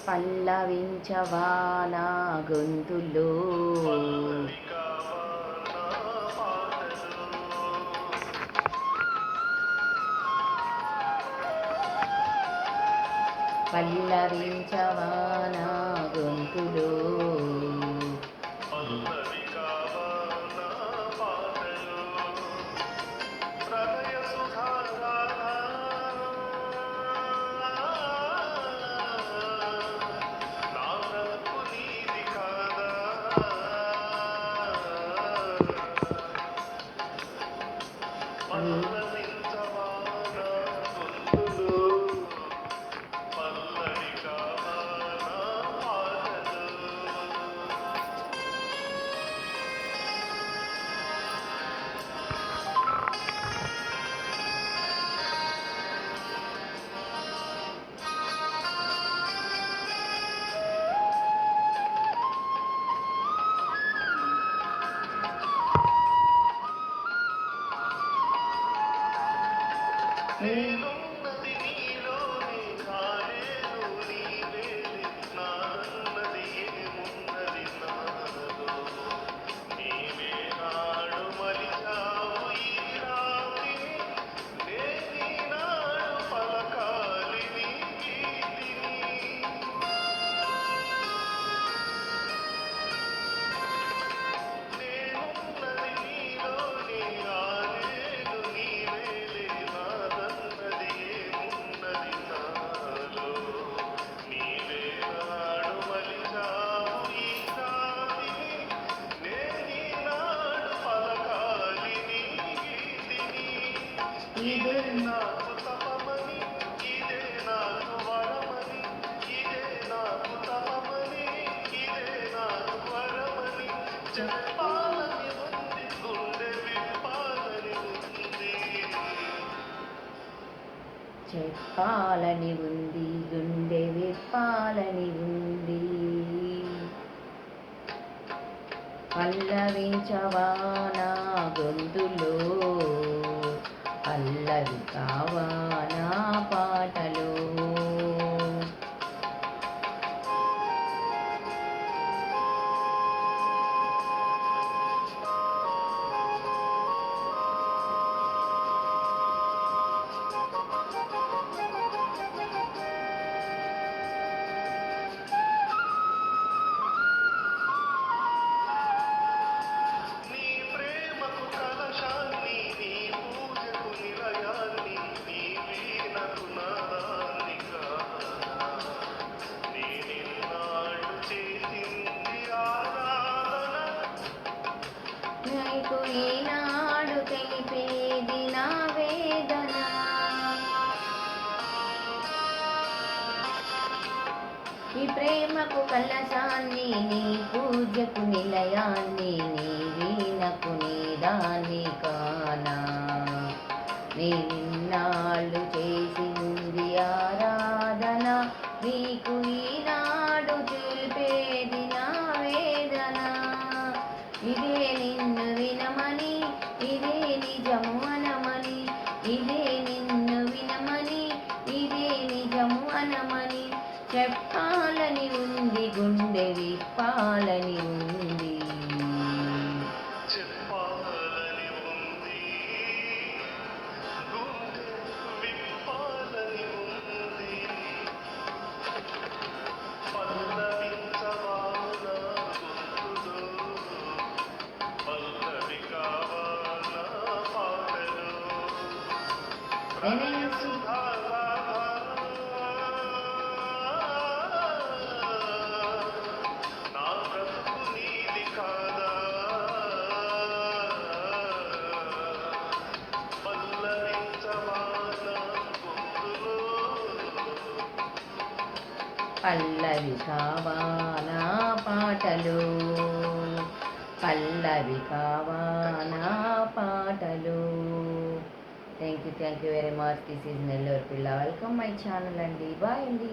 పల్లవించవా నా గొంతులో పల్లవించవా నా గొంతులో నేనున్నది నీలోనే కాలేను నీవేలే నాన్నది ఏమున్నది నాలో నీవే నాడు మలిచావు ఈ రాత్రి నేనీ నాడు పలకాలి నీ గీతిని నేనున్నది నీలోనే కాలేను నీవేలే నాదన్నది ఏమున్నది నాలో నీవే నాడు మలిచావు ఈ రాత్రి నేనీ నాడు పలకాలి నీ గీతిని ఇదే నాకు తపమని ఇదే నాకు వరమని ఇదే నాకు తపమని ఇదే నాకు వరమని చెప్పాలని ఉంది గుండె విప్పాలని ఉంది చెప్పాలని ఉంది గుండె విప్పాలని ఉంది పల్లవించవా నా గొంతులో పల్లవి కావా నా పాటలో నీ ప్రేమకు కలశాన్ని నీ పూజకు నిలయాన్ని నీ వీణకు నాదాన్ని కానా నీ నిన్నాడు చేసింది ఆరాధన నీకు ఈనాడు తెలిపేది నా వేదన ఈ ప్రేమకు కలశాన్ని నీ పూజకు నిలయాన్ని నీ వీణకు నీదాన్ని కానా నీ నిన్నాళ్ళు చేసింది ఆరాధన నీకు ఈనాడు తెలిపేది నా వేదన ఇదే నిన్ను వినమని ఇదే నిజము అనమని ఇదే నిన్ను వినమని ఇదే నిజము అనమని చెప్పాలని ఉంది గుండె విప్పాలని ఉంది చెప్పాలని ఉంది గుండె విప్పాలని ఉంది పల్లవించవా నా గొంతులో పల్లవి కావా నా పాటలో ప్రణయ సుధారా నా బ్రతుకు నీది కాదా పల్లవించవా నా గొంతులో పల్లవి కావా నా పాటలు పల్లవి కావా నా పాటలు thank you very much. This is Nellore పిల్ల. వెల్కమ్ మై ఛానల్ అండి. బాయ్ అండి.